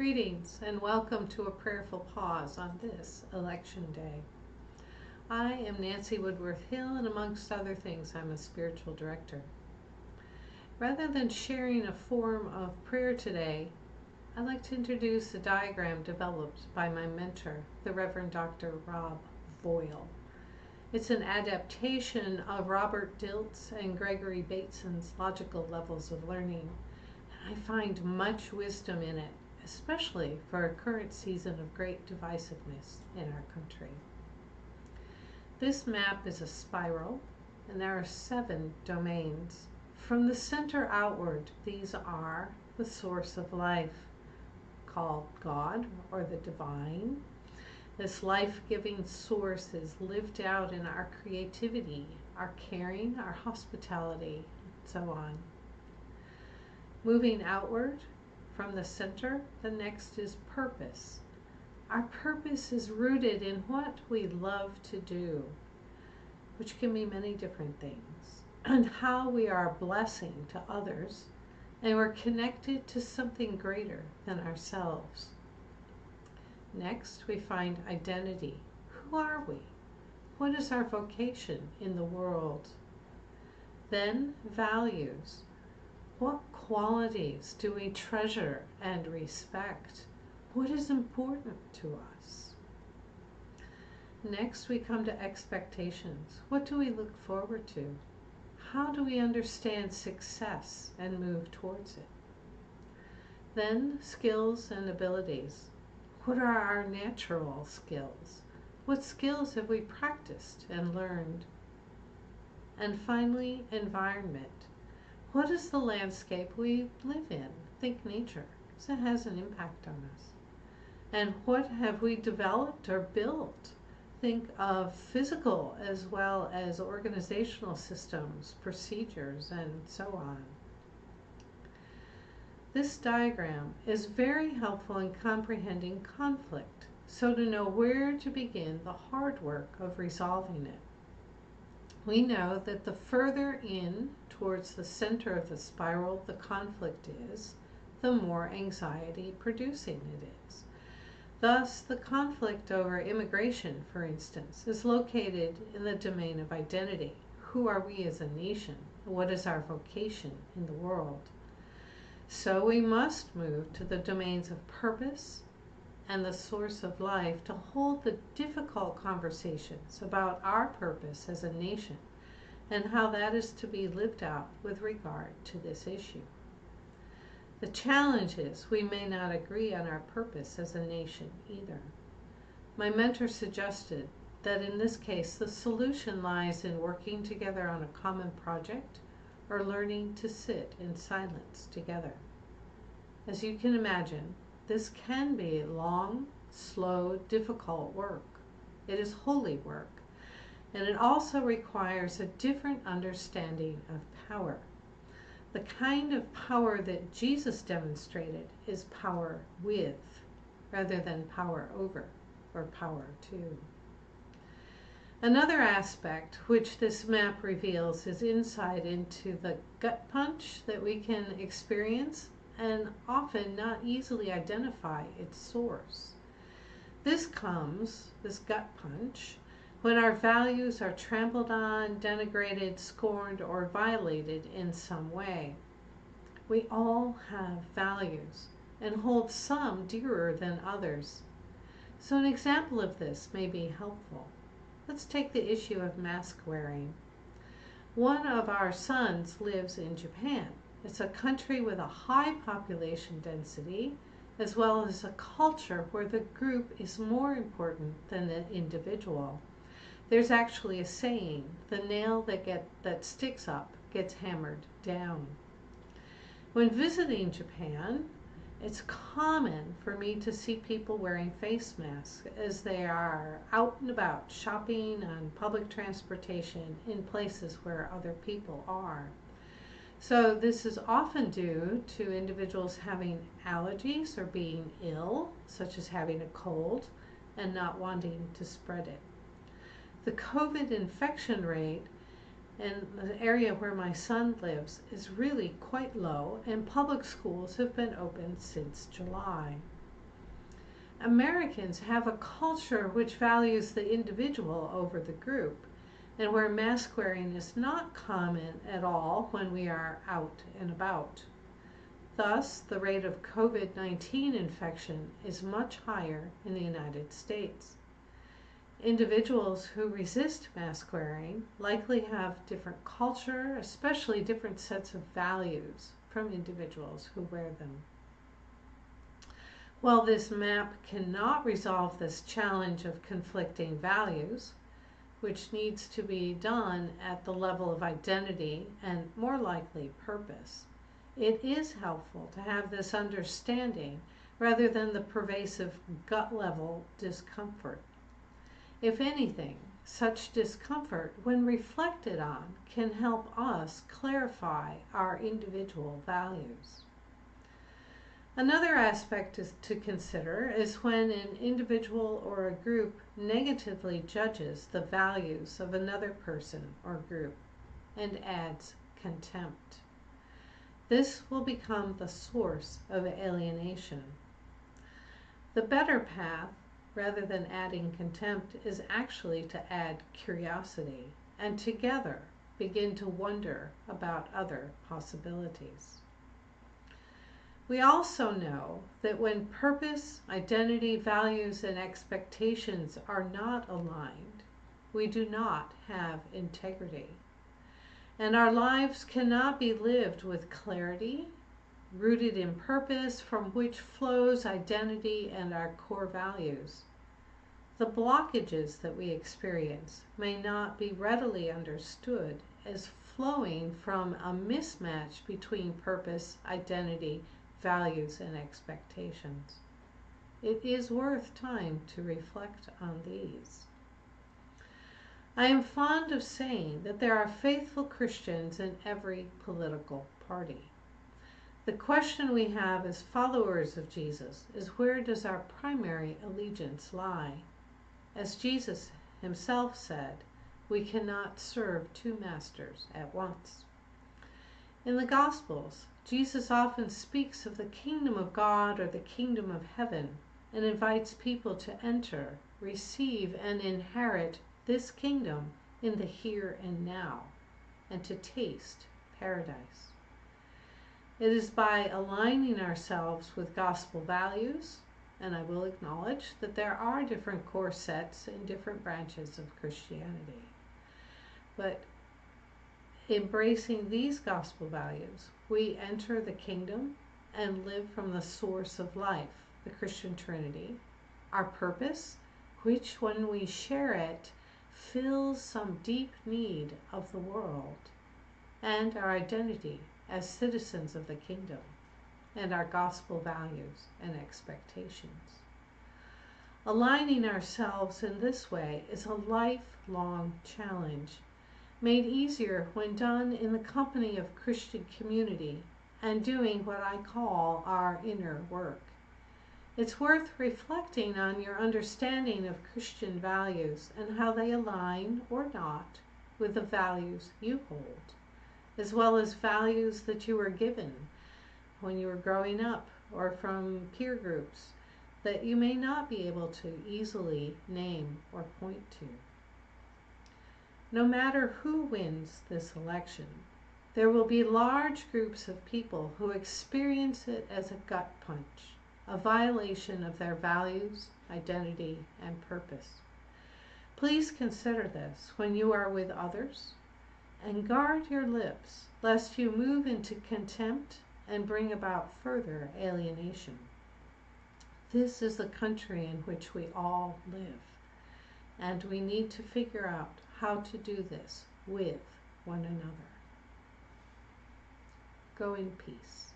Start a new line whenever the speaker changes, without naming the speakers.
Greetings and welcome to a prayerful pause on this election day. I am Nancy Woodworth-Hill, and amongst other things, I'm a spiritual director. Rather than sharing a form of prayer today, I'd like to introduce a diagram developed by my mentor, the Reverend Dr. Rob Voyle. It's an adaptation of Robert Dilts and Gregory Bateson's logical levels of learning. I find much wisdom in it, especially for a current season of great divisiveness in our country. This map is a spiral, and there are 7 domains. From the center outward, these are the source of life, called God or the divine. This life-giving source is lived out in our creativity, our caring, our hospitality, and so on. Moving outward, from the center, the next is purpose. Our purpose is rooted in what we love to do, which can be many different things, and how we are a blessing to others, and we're connected to something greater than ourselves. Next, we find identity. Who are we? What is our vocation in the world? Then, values. What qualities do we treasure and respect? What is important to us? Next, we come to expectations. What do we look forward to? How do we understand success and move towards it? Then, skills and abilities. What are our natural skills? What skills have we practiced and learned? And finally, environment. What is the landscape we live in? Think nature, because it has an impact on us. And what have we developed or built? Think of physical as well as organizational systems, procedures, and so on. This diagram is very helpful in comprehending conflict, so to know where to begin the hard work of resolving it. We know that the further in towards the center of the spiral the conflict is, the more anxiety producing it is. Thus, the conflict over immigration, for instance, is located in the domain of identity. Who are we as a nation? What is our vocation in the world? So we must move to the domains of purpose and the source of life to hold the difficult conversations about our purpose as a nation and how that is to be lived out with regard to this issue. The challenge is we may not agree on our purpose as a nation either. My mentor suggested that in this case the solution lies in working together on a common project or learning to sit in silence together. As you can imagine, this can be long, slow, difficult work. It is holy work, and it also requires a different understanding of power. The kind of power that Jesus demonstrated is power with, rather than power over or power to. Another aspect which this map reveals is insight into the gut punch that we can experience and often not easily identify its source. This gut punch, when our values are trampled on, denigrated, scorned, or violated in some way. We all have values and hold some dearer than others. So an example of this may be helpful. Let's take the issue of mask wearing. One of our sons lives in Japan. It's a country with a high population density, as well as a culture where the group is more important than the individual. There's actually a saying, the nail that sticks up gets hammered down. When visiting Japan, it's common for me to see people wearing face masks as they are out and about shopping on public transportation in places where other people are. So this is often due to individuals having allergies or being ill, such as having a cold, and not wanting to spread it. The COVID infection rate in the area where my son lives is really quite low, and public schools have been open since July. Americans have a culture which values the individual over the group, and where mask wearing is not common at all when we are out and about. Thus, the rate of COVID-19 infection is much higher in the United States. Individuals who resist mask wearing likely have different culture, especially different sets of values from individuals who wear them. While this map cannot resolve this challenge of conflicting values, which needs to be done at the level of identity and more likely purpose, it is helpful to have this understanding rather than the pervasive gut level discomfort. If anything, such discomfort, when reflected on, can help us clarify our individual values. Another aspect to consider is when an individual or a group negatively judges the values of another person or group and adds contempt. This will become the source of alienation. The better path, rather than adding contempt, is actually to add curiosity and together begin to wonder about other possibilities. We also know that when purpose, identity, values, and expectations are not aligned, we do not have integrity. And our lives cannot be lived with clarity, rooted in purpose from which flows identity and our core values. The blockages that we experience may not be readily understood as flowing from a mismatch between purpose, identity, values, and expectations. It is worth time to reflect on these. I am fond of saying that there are faithful Christians in every political party. The question we have as followers of Jesus is, where does our primary allegiance lie? As Jesus himself said, we cannot serve two masters at once. In the Gospels, Jesus often speaks of the kingdom of God or the kingdom of heaven and invites people to enter, receive, and inherit this kingdom in the here and now, and to taste paradise. It is by aligning ourselves with gospel values, and I will acknowledge that there are different core sets in different branches of Christianity, but embracing these gospel values, we enter the kingdom and live from the source of life, the Christian Trinity, our purpose, which when we share it, fills some deep need of the world, and our identity as citizens of the kingdom, and our gospel values and expectations. Aligning ourselves in this way is a lifelong challenge, made easier when done in the company of Christian community and doing what I call our inner work. It's worth reflecting on your understanding of Christian values and how they align or not with the values you hold, as well as values that you were given when you were growing up or from peer groups that you may not be able to easily name or point to. No matter who wins this election, there will be large groups of people who experience it as a gut punch, a violation of their values, identity, and purpose. Please consider this when you are with others, and guard your lips, lest you move into contempt and bring about further alienation. This is the country in which we all live, and we need to figure out how to do this with one another. Go in peace.